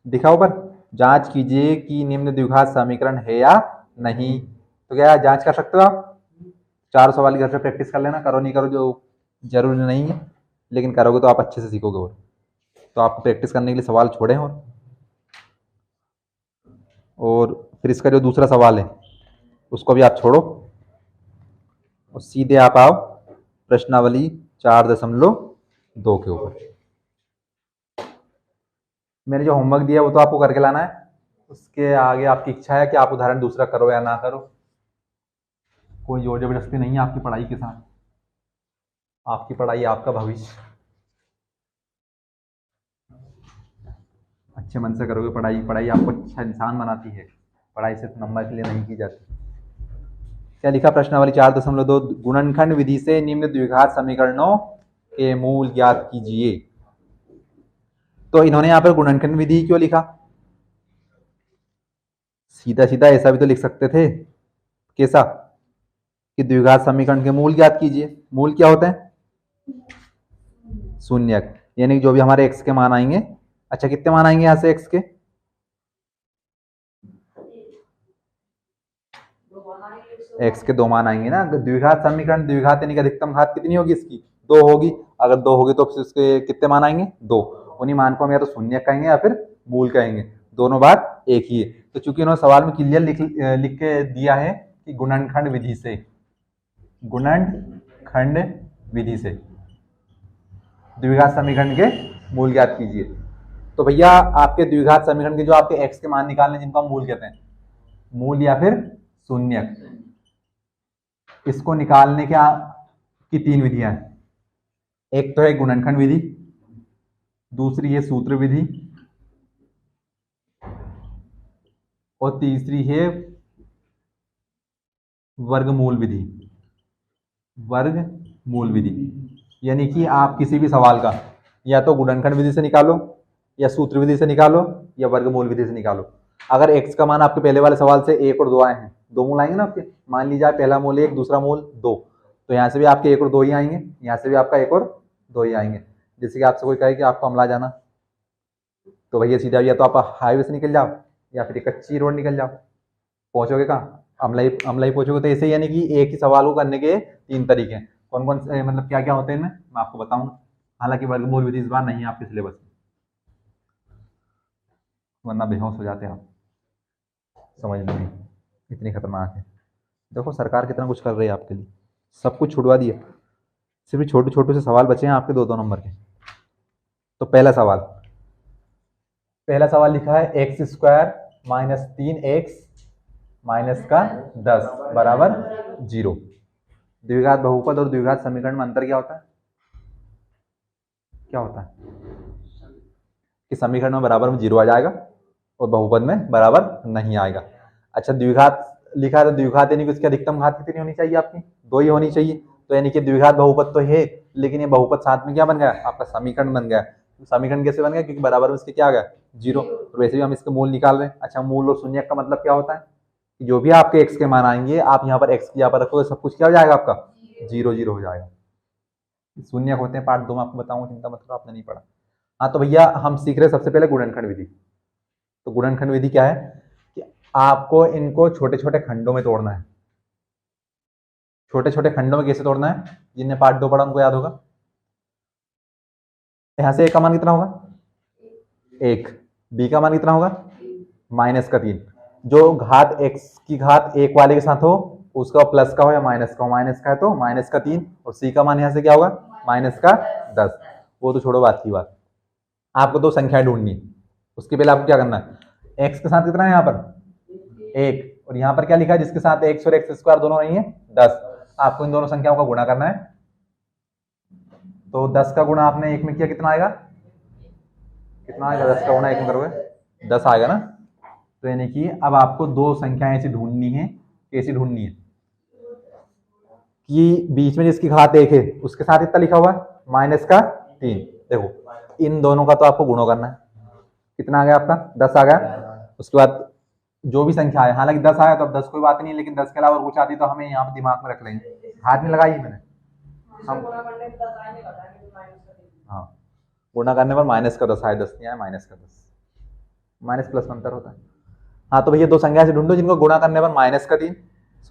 दिखा ऊपर, जांच कीजिए कि निम्न द्विघात समीकरण है या नहीं। तो क्या जांच कर सकते हो आप? 4 सवाल घर से प्रैक्टिस कर लेना, करो नहीं करो जो जरूरी नहीं है, लेकिन करोगे तो आप अच्छे से सीखोगे। और तो आपको प्रैक्टिस करने के लिए सवाल छोड़े। और फिर इसका जो दूसरा सवाल है उसको भी आप छोड़ो और सीधे आप आओ प्रश्नावली 4.2 के ऊपर। मैंने जो होमवर्क दिया वो तो आपको करके लाना है, उसके आगे आपकी इच्छा है कि आप उदाहरण दूसरा करो या ना करो। कोई जोर जबरदस्ती नहीं है आपकी पढ़ाई के साथ, आपकी पढ़ाई आपका भविष्य। अच्छे मन से करोगे पढ़ाई, पढ़ाई आपको अच्छा इंसान बनाती है, पढ़ाई सिर्फ नंबर के लिए नहीं की जाती। क्या लिखा प्रश्नावली 4.2 गुणनखंड विधि से निम्न द्विघात समीकरणों के मूल ज्ञात कीजिए। तो इन्होंने यहाँ पर गुणनखंड विधि क्यों लिखा? सीधा सीधा ऐसा भी तो लिख सकते थे, कैसा कि द्विघात समीकरण के मूल ज्ञात कीजिए। मूल क्या होता है? शून्यक, यानी जो भी हमारे x के मान आएंगे। अच्छा कितने मान आएंगे यहाँ से x के? x के 2 मान आएंगे ना। द्विघात समीकरण, द्विघात यानी कि अधिकतम घात कितनी होगी इसकी? 2 होगी। अगर 2 होगी तो फिर उसके कितने मान आएंगे? 2। उन्हीं मान को हम या तो शून्य कहेंगे या फिर मूल कहेंगे, दोनों बात एक ही है। तो चूंकि उन्होंने सवाल में क्लियर लिख के दिया है कि गुणनखंड विधि से, गुणनखंड विधि से द्विघात समीकरण के मूल ज्ञात कीजिए। तो भैया आपके द्विघात समीकरण के जो आपके x के मान निकालने जिनको हम मूल कहते हैं, मूल या फिर शून्यक, इसको निकालने की 3 विधियां हैं। एक तो है गुणनखंड विधि, दूसरी है सूत्र विधि, और तीसरी है वर्गमूल विधि। वर्गमूल विधि यानी कि आप किसी भी सवाल का या तो गुणनखंड विधि से निकालो, या सूत्र विधि से निकालो, या वर्गमूल विधि से निकालो। अगर x का मान आपके पहले वाले सवाल से 1 और 2 आए हैं, 2 मूल आएंगे ना आपके, मान लीजिए पहला मूल 1 दूसरा मूल 2, तो यहाँ से भी आपके 1 और 2 ही आएंगे, यहाँ से भी आपका 1 और 2 ही आएंगे। जैसे कि आपसे कोई कहे कि आपको अमला जाना, तो भैया सीधा या तो आप हाईवे से निकल जाओ या फिर कच्ची रोड निकल जाओ, पहुंचोगे कहाँ? अमला ही पहुंचोगे। तो ऐसे यानी कि एक ही सवाल को करने के 3 तरीके हैं। कौन कौन से मतलब क्या क्या होते हैं इनमें मैं आपको बताऊंगा। हालांकि वर्गमूल विधि इस बार नहीं है आपके सिलेबस में, वरना बेहोश हो जाते हैं आप, समझ नहीं, इतनी खतरनाक है। देखो सरकार कितना कुछ कर रही है आपके लिए, सब कुछ छुड़वा दिया, सिर्फ छोटे छोटे से सवाल बचे हैं आपके 2-2 नंबर के। तो पहला सवाल लिखा है x² माइनस 3x माइनस का 10 बराबर 0। द्विघात बहुपद और द्विघात समीकरण में अंतर क्या होता है? क्या होता है कि समीकरण में बराबर में 0 आ जाएगा और बहुपद में बराबर नहीं आएगा। अच्छा, द्विघात लिखा है तो द्विघात यानी कि उसकी अधिकतम घात कितनी होनी चाहिए? आपकी 2 ही होनी चाहिए। तो यानी कि द्विघात बहुपद तो है, लेकिन ये बहुपद साथ में क्या बन गया? आपका समीकरण बन गया। समीकरण कैसे बन गया? क्योंकि बराबर में इसके क्या आ गया? 0। तो वैसे भी हम इसके मूल निकाल रहे हैं। अच्छा, मूल और शून्य का मतलब क्या होता है? जो भी आपके x के मान आएंगे, आप यहाँ पर x की यहाँ पर रखोगे, सब कुछ क्या हो जाएगा? आपका 0 हो जाएगा। शून्य होते हैं पार्ट 2 में आपको बताऊंगा, चिंता मत करो, आपने नहीं पढ़ा। हाँ, तो भैया हम सीख रहे हैं सबसे पहले गुणनखंड विधि। तो गुणनखंड विधि क्या है कि आपको इनको छोटे छोटे खंडों में तोड़ना है। छोटे छोटे खंडों में कैसे तोड़ना है? जिनने पार्ट 2 पढ़ा उनको याद होगा। यहां से a का मान कितना होगा? 1। b का मान कितना होगा? -3। जो घात x की घात 1 वाले के साथ हो उसका प्लस का हो या माइनस का हो, माइनस का है तो -3, और c का मान यहां से क्या होगा? -10। वो तो छोड़ो बात की बात, आपको 2 संख्याएं ढूंढनी है। उसके पहले आपको क्या करना है? x के साथ कितना है यहाँ पर? 1, और यहाँ पर क्या लिखा है जिसके साथ x और x² दोनों नहीं है? 10। आपको इन दोनों संख्याओं का गुणा करना है। तो 10 का गुणा आपने 1 में किया, कितना आएगा? कितना आएगा? 10 का गुणा 1 में करोगे 10 आएगा ना। तो यानी कि अब आपको 2 संख्याएं ऐसी ढूंढनी है। कैसी ढूंढनी है? कि बीच में जिसकी घात 1 है उसके साथ इतना लिखा हुआ है -3। देखो इन दोनों का तो आपको गुणा करना है। कितना आ गया आपका? 10 आ गया। उसके बाद जो भी संख्या है, हालांकि 10 आया तो अब 10 कोई बात नहीं, लेकिन 10 के अलावा कुछ आती तो हमें यहाँ पे दिमाग में रख लेंगे। हाथ में लगाई मैंने हम, हाँ, गुणा करने पर -10 आए, 10 नहीं आया, -10, माइनस प्लस में अंतर होता है। हाँ, तो भैया 2 संख्या से ढूंढो जिनको गुणा करने पर -3,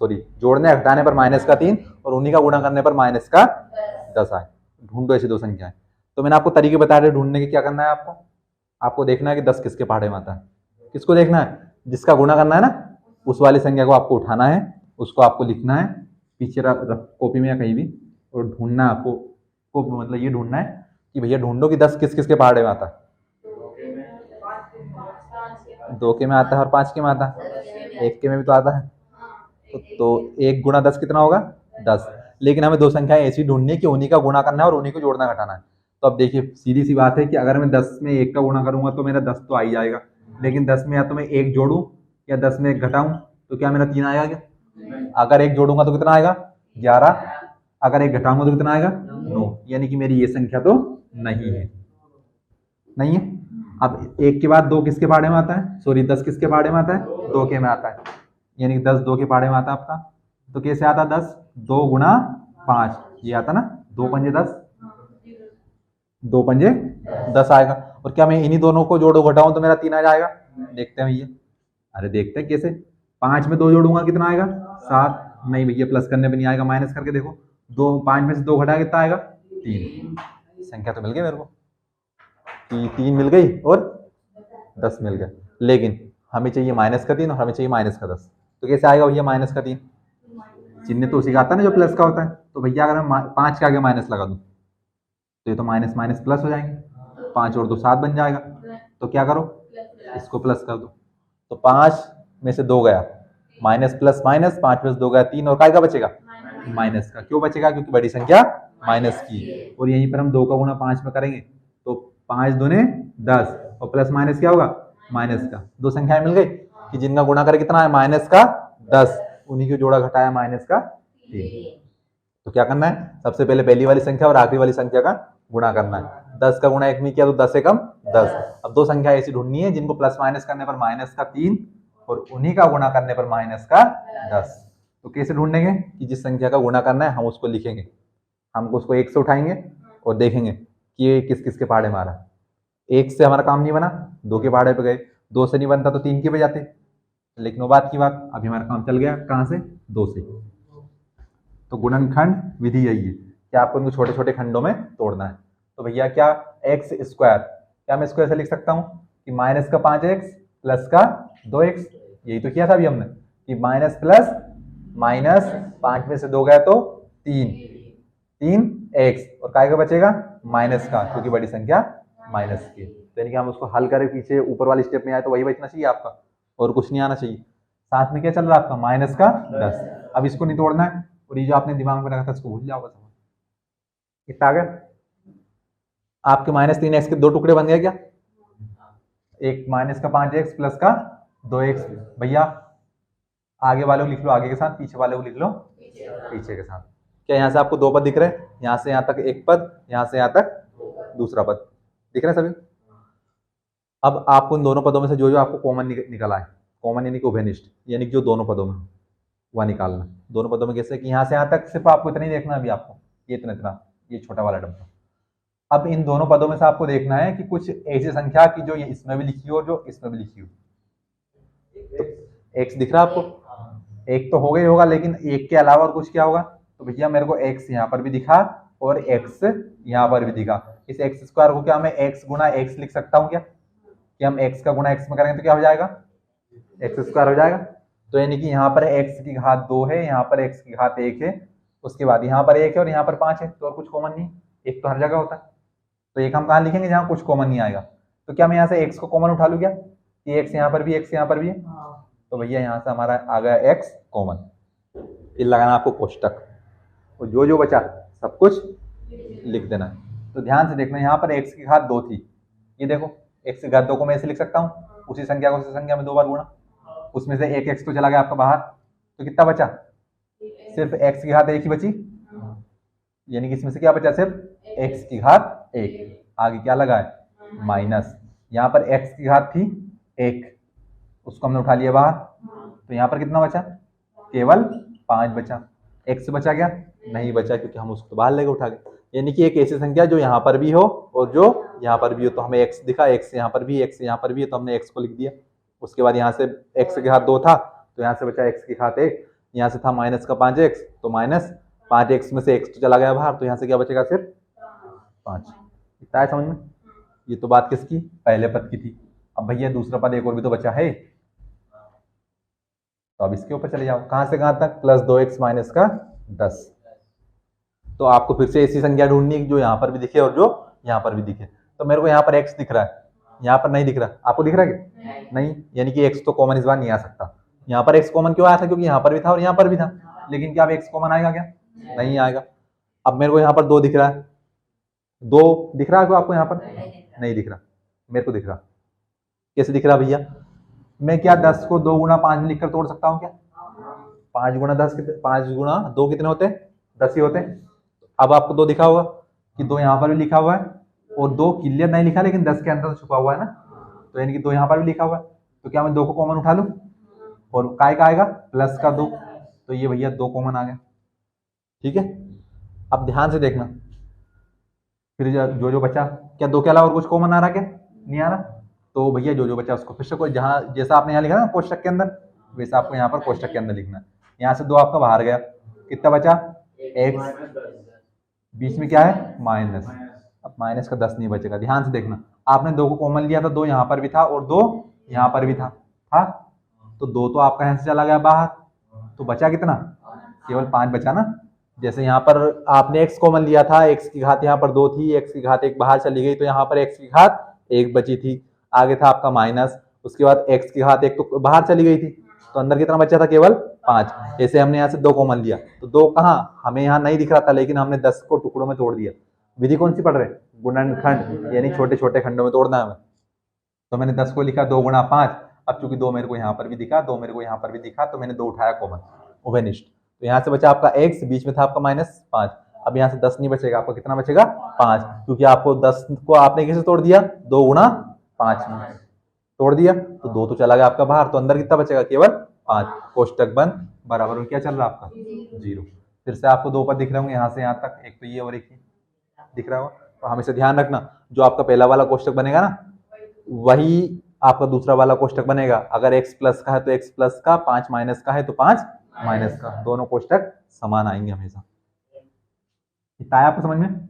सॉरी जोड़ने घटाने पर -3 और उन्हीं का गुणा करने पर -10 आए। ढूंढो ऐसी 2 संख्याएं। तो मैंने आपको तरीके बता रहे ढूंढने के। क्या करना है आपको देखना है कि 10 किसके पहाड़े में आता है। किसको देखना है? जिसका गुणा करना है ना, उस वाली संख्या को आपको उठाना है, उसको आपको लिखना है पीछे कॉपी में या कहीं भी, और ढूंढना है आपको को मतलब ये ढूंढना है कि भैया ढूंढो कि 10 किस किसके पहाड़े में आता है। 2 के में आता है और 5 के में आता है, 1 के में भी तो आता है। तो 1 गुणा 10 कितना होगा? 10। लेकिन हमें 2 संख्याएं ऐसी ढूंढनी है कि उन्हीं का गुणा करना है और उन्हीं को जोड़ना घटाना है। तो अब देखिए सीधी सी बात है कि अगर मैं 10 में 1 का गुणा करूंगा तो मेरा 10 तो आ ही जाएगा, लेकिन 10 में या तो मैं 1 जोड़ू या 10 में 1 घटाऊं, तो क्या मेरा 3 आएगा? क्या अगर 1 जोड़ूंगा तो कितना आएगा? 11। अगर 1 घटाऊंगा तो कितना आएगा? 9। यानी कि मेरी ये संख्या तो नहीं है। नहीं है। अब 1 के बाद 2 किसके पहाड़े में आता है? सॉरी 10 किसके पहाड़े में आता है? 2 के में आता है। यानी कि 10 2 के पहाड़े में आता है आपका। तो कैसे आता? 10 2 गुणा 5 ये आता ना, 2 पंजे 10, 2 पंजे 10 आएगा। और क्या मैं इन्हीं दोनों को जोड़ो घटाऊं तो मेरा 3 आ जाएगा? देखते हैं भैया, अरे देखते हैं कैसे। 5 में 2 जोड़ूंगा कितना आएगा? 7। नहीं भैया प्लस करने पे नहीं आएगा, माइनस करके देखो। 5 में से 2 घटा कितना आएगा? 3। संख्या तो मिल गई मेरे को कि 3 मिल गई और 10 मिल गया, लेकिन हमें चाहिए -3 और हमें चाहिए -10। तो कैसे आएगा भैया -3? चिन्ह तो उसी का आता है ना जो प्लस का होता है। तो भैया अगर मैं 5 के आगे माइनस लगा दूं तो ये तो माइनस माइनस प्लस हो जाएंगे, 5 और 2 7 बन जाएगा। तो क्या करो, इसको प्लस कर दो। तो 5 में से 2 गया, माइनस प्लस माइनस, 5 में से 2 गया 3, और काय का बचेगा? माइनस का। क्यों बचेगा? क्योंकि बड़ी संख्या माइनस की। और यहीं पर हम 2 का गुणा 5 में करेंगे तो 5 दूने 10 और प्लस माइनस क्या होगा, माइनस का। दो संख्याएं मिल गई कि जिनका गुणा करे कितना है, माइनस का 10, उन्हीं की जोड़ा घटाया माइनस का 3। तो क्या करना है, सबसे पहले पहली वाली संख्या और आखिरी वाली संख्या का गुणा करना है। 10 का गुणा 1 में किया तो 10 एकम 10। अब दो संख्या ऐसी ढूंढनी है जिनको प्लस माइनस करने पर माइनस का 3 और उन्हीं का गुणा करने पर माइनस का 10। तो कैसे ढूंढेंगे कि जिस संख्या का गुणा करना है हम उसको लिखेंगे, हम उसको 1 से उठाएंगे और देखेंगे कि ये किस किस के पहाड़े मारा। 1 से हमारा काम नहीं बना, 2 के पहाड़े पे गए, 2 से नहीं बनता तो 3 के पे जाते, लेकिन वो बात की बात, अभी हमारा काम चल गया कहाँ से, 2 से। तो गुणनखंड विधि यही है कि आपको इनको छोटे छोटे खंडों में तोड़ना है। तो भैया क्या एक्स स्क्वायर, क्या मैं इसको ऐसे लिख सकता हूँ कि माइनस का 5x प्लस का 2x, यही तो किया था अभी हमने कि माइनस प्लस माइनस 5 में से 2 गया तो 3x और काय का बचेगा माइनस का, क्योंकि बड़ी संख्या माइनस की। तो यानी कि हम उसको हल करें पीछे ऊपर वाली स्टेप में आए तो वही बचना चाहिए आपका और कुछ नहीं आना चाहिए। साथ में क्या चल रहा है आपका माइनस का 10। अब इसको नहीं तोड़ना है और ये जो आपने दिमाग में रखा था इसको भूल जाओ बस। कितना आ गया आपके माइनस 3x के 2 टुकड़े बन गए क्या, एक माइनस का 5x प्लस का 2x। भैया आगे वाले को लिख लो आगे के साथ, पीछे वाले को लिख लो पीछे के साथ। क्या यहाँ से आपको 2 पद दिख रहे हैं, यहाँ से यहाँ तक एक पद, यहाँ से यहाँ तक दूसरा पद दिख रहा है सभी। अब आपको इन दोनों पदों में से जो जो आपको कॉमन निकला है, कॉमन यानी कि उभयनिष्ठ, यानी कि जो दोनों पदों में वह निकालना। दोनों पदों में कैसे कि यहाँ से यहाँ तक सिर्फ आपको इतना ही देखना है अभी आपको, ये इतना इतना, ये छोटा वाला डब्बा। अब इन दोनों पदों में से आपको देखना है कि कुछ ऐसी संख्या की जो इसमें भी लिखी हो जो इसमें भी लिखी हो। तो एक्स दिख रहा है आपको, एक तो हो गई होगा, लेकिन एक के अलावा और कुछ क्या होगा, तो भैया मेरे को एक्स यहाँ पर भी दिखा और एक्स यहाँ पर भी दिखा। इस एक्स स्क्वायर को क्या मैं एक्स गुना एक्स लिख सकता हूँ क्या, कि हम एक्स का गुना एक्स में करेंगे तो क्या हो जाएगा, एक्स स्क्वायर हो जाएगा। तो यानी कि यहाँ पर एक्स की घात 2 है, यहाँ पर एक्स की घात 1 है, उसके बाद यहाँ पर 1 है और यहाँ पर 5 है, तो और कुछ कॉमन नहीं, एक तो हर जगह होता है। तो एक हम कहाँ लिखेंगे जहाँ कुछ कॉमन नहीं आएगा। तो क्या मैं यहाँ से एक्स को कॉमन उठा लूँ क्या, कि एक्स यहाँ पर भी एक्स यहाँ पर भी है, तो भैया यहाँ से हमारा आ गया एक्स कॉमन। फिर लगाना आपको कोष्टक और जो जो बचा सब कुछ लिख देना। तो ध्यान से देखना, यहाँ पर एक्स की घात 2 थी, ये देखो एक्स की घात 2 को मैं ऐसे लिख सकता हूँ, उसी संख्या को उसी संख्या में 2 बार गुणा, उसमें से एक एक्स तो चला गया आपका बाहर, तो कितना बचा, सिर्फ एक्स की घात 1 ही बची, यानी कि इसमें से क्या बचा, सिर्फ एक्स की घात 1। आगे क्या लगा है माइनस, यहाँ पर एक्स की घात थी 1, उसको हमने उठा लिया बाहर, तो यहाँ पर कितना बचा, केवल 5 बचा। एक्स बचा क्या, नहीं बचा, क्योंकि हम उसको बाहर लेके उठा गए। यानी कि एक ऐसी संख्या जो यहाँ पर भी हो और जो यहाँ पर भी हो, तो हमें एक्स दिखा, एक्स यहाँ पर भी, एक्स यहाँ पर भी है, तो हमने एक्स को लिख दिया। उसके बाद यहाँ से एक्स की घात 2 था, तो यहाँ से बचा एक्स की घात 1, यहाँ से था माइनस का 5x, तो माइनस 5x में से x तो चला गया बाहर, तो यहाँ से क्या बचेगा, सिर्फ 5। इतना है समझ में। ये तो बात किसकी, पहले पद की थी। अब भैया दूसरा पद एक और भी तो बचा है, तो अब इसके ऊपर चले जाओ, कहां से कहां तक, प्लस 2x माइनस का 10। तो आपको फिर से ऐसी संख्या ढूंढनी है जो यहाँ पर भी दिखे और जो यहाँ पर भी दिखे। तो मेरे को यहाँ पर x दिख रहा है, यहाँ पर नहीं दिख रहा, आपको दिख रहा है क्या, नहीं, यानी कि x तो कॉमन इस बार नहीं आ सकता। यहाँ पर x कॉमन क्यों आया था, क्योंकि यहाँ पर भी था और यहाँ पर भी था, लेकिन क्या अब x कॉमन आएगा क्या, नहीं आएगा। अब मेरे को यहाँ पर 2 दिख रहा है, 2 दिख रहा है आपको, यहाँ पर नहीं दिख रहा, मेरे को दिख रहा। कैसे दिख रहा भैया, मैं क्या 10 को 2 गुना 5 में लिखकर तोड़ सकता हूँ क्या, 5 गुना 10, 5 गुना 2 कितने होते हैं, 10 ही होते हैं। अब आपको 2 दिखा होगा कि 2 यहाँ पर भी लिखा हुआ है और 2 क्लियर नहीं लिखा, लेकिन 10 के अंदर तो छुपा हुआ है ना, तो यानी कि 2 यहाँ पर भी लिखा हुआ है, तो क्या मैं 2 को कॉमन उठा लूँ और काय का आएगा, प्लस का 2, तो ये भैया 2 कॉमन आ गया। ठीक है, अब ध्यान से देखना, फिर जो जो बचा, क्या 2 के अलावा और कुछ कॉमन आ रहा, क्या नहीं आ रहा, तो भैया जो जो बचा उसको फिर से कोई, जहां जैसा आपने यहाँ लिखा ना कोष्टक के अंदर, वैसा आपको यहाँ पर कोष्टक के अंदर लिखना है। यहाँ से 2 आपका बाहर गया, कितना बचा, x, बीच में क्या है माइनस, अब माइनस का 10 नहीं बचेगा। ध्यान से देखना, आपने 2 को कॉमन लिया था, 2 यहाँ पर भी था और 2 यहाँ पर भी था, तो 2 तो आपका यहाँ से चला गया बाहर, तो बचा कितना, केवल 5 बचा ना। जैसे यहाँ पर आपने x कॉमन लिया था, x की घात यहाँ पर 2 थी, x की घात 1 बाहर चली गई, तो यहाँ पर x की घात 1 बची थी, आगे था आपका माइनस, उसके बाद x की घात 1 तो बाहर चली गई थी, तो अंदर कितना बचा था, केवल 5। ऐसे हमने यहाँ से 2 कॉमन लिया, तो 2 कहाँ, हमें यहाँ नहीं दिख रहा था, लेकिन हमने 10 को टुकड़ों में तोड़ दिया, विधि कौन सी पढ़ रहे? गुणनखंड, यानी छोटे छोटे खंडों में तोड़ना है हमें। तो मैंने 10 को लिखा 2 गुणा 5। अब चूंकि 2 मेरे को यहाँ पर भी दिखा, 2 मेरे को यहाँ पर भी दिखा, तो मैंने 2 उठाया कॉमन, उभयनिष्ठ। तो यहाँ से बचा आपका x, बीच में था आपका -5। अब यहाँ से 10 नहीं बचेगा, आपका कितना बचेगा? 5, क्योंकि आपको 10 को आपने कैसे तोड़ दिया? 2 गुणा 5 में तोड़ दिया, तो 2 तो चला गया आपका बाहर, तो अंदर कितना बचेगा? केवल 5। कोष्टक बंद, बराबर में क्या चल रहा है आपका? 0। फिर से आपको 2 पद दिख रहे होंगे यहाँ से यहाँ तक, एक तो ये और एक ये दिख रहा होगा। तो हमेशा ध्यान रखना, जो आपका पहला वाला कोष्टक बनेगा ना, वही आपका दूसरा वाला कोष्टक बनेगा। अगर x प्लस का है तो x प्लस का, 5 माइनस का है तो 5 माइनस का, दोनों कोष्टक समान आएंगे हमेशा। इतना है आपको समझ में?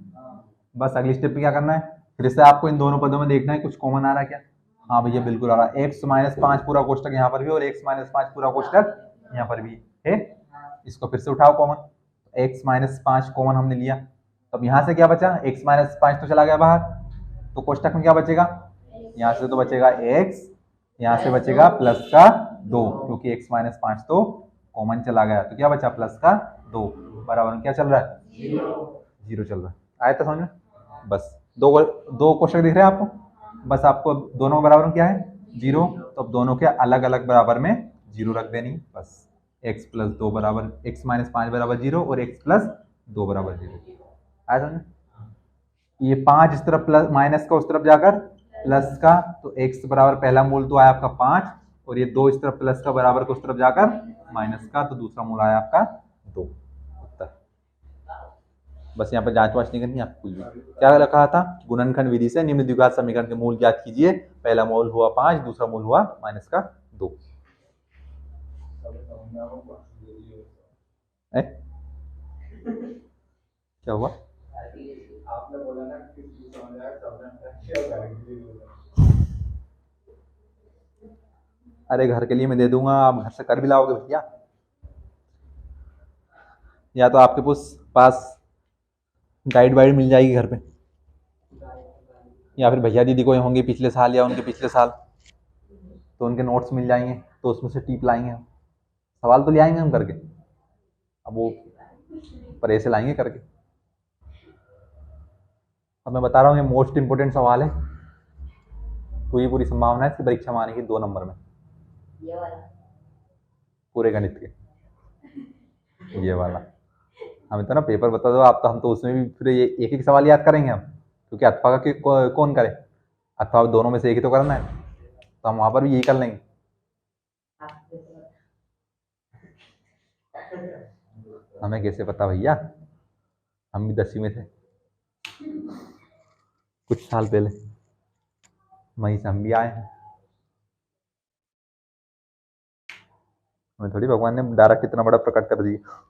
बस अगली स्टेप पे क्या करना है, फिर से आपको इन दोनों पदों में देखना है कुछ कॉमन आ रहा है क्या। हाँ भैया बिल्कुल आ रहा है, x माइनस 5 पूरा कोष्टक यहाँ पर भी और x माइनस 5 पूरा कोष्टक यहाँ पर भी है। इसको फिर से उठाओ कॉमन, x माइनस 5 कॉमन हमने लिया, अब यहाँ से क्या बचा? x माइनस 5 तो चला गया बाहर, तो कोष्टक में क्या बचेगा? यहाँ से तो बचेगा x, यहाँ से बचेगा प्लस का 2, क्योंकि x माइनस 5 तो कॉमन चला गया, तो क्या बचा? प्लस का 2, बराबर में क्या चल रहा है? 0 चल रहा है। आया था समझ में? बस दो क्वेश्चन दिख रहे हैं आपको, बस आपको दोनों बराबर में क्या है? 0। तो अब दोनों के अलग अलग बराबर में 0 रख देनी, बस x प्लस 2 बराबर x माइनस 5 बराबर 0 और x प्लस 2 बराबर 0। आया समझ में? ये 5 इस तरफ प्लस माइनस का उस तरफ जाकर प्लस का, तो x बराबर पहला मूल तो आया आपका 5, और ये 2 इस तरफ प्लस का बराबर को उस तरफ जाकर माइनस का, तो दूसरा मूल आया आपका 2। उत्तर। बस यहाँ पर जांच वाच नहीं करनी आपको। कुछ भी क्या रखा था? गुणनखंड विधि से निम्न द्विघात समीकरण के मूल ज्ञात कीजिए। पहला मूल हुआ 5, दूसरा मूल हुआ माइनस का 2। क्या हुआ? आपने बोला ना कि समझ आया, अरे घर के लिए मैं दे दूंगा, आप घर से कर भी लाओगे भैया, या तो आपके पास गाइड वाइड मिल जाएगी घर पे, या फिर भैया दीदी कोई होंगे पिछले साल या उनके पिछले साल, तो उनके नोट्स मिल जाएंगे, तो उसमें से टिप लाएंगे हम, सवाल तो ले आएंगे हम करके, अब वो परे से लाएंगे करके। अब मैं बता रहा हूँ ये मोस्ट इंपोर्टेंट सवाल है, पूरी पूरी संभावना है इसकी परीक्षा में आने की 2 नंबर में, ये वाला पूरे गणित के, ये वाला। हमें तो ना पेपर बता दो आप, तो हम तो उसमें भी फिर ये एक एक सवाल याद करेंगे हम, क्योंकि अथवा का कौन करे, अथवा दोनों में से एक ही तो करना है, तो हम वहां पर भी यही कर लेंगे। हमें कैसे पता भैया, हम भी 10वीं में थे कुछ साल पहले, वहीं से हम भी आए हैं, हमें थोड़ी भगवान ने डायरेक्ट इतना बड़ा प्रकट कर दिया।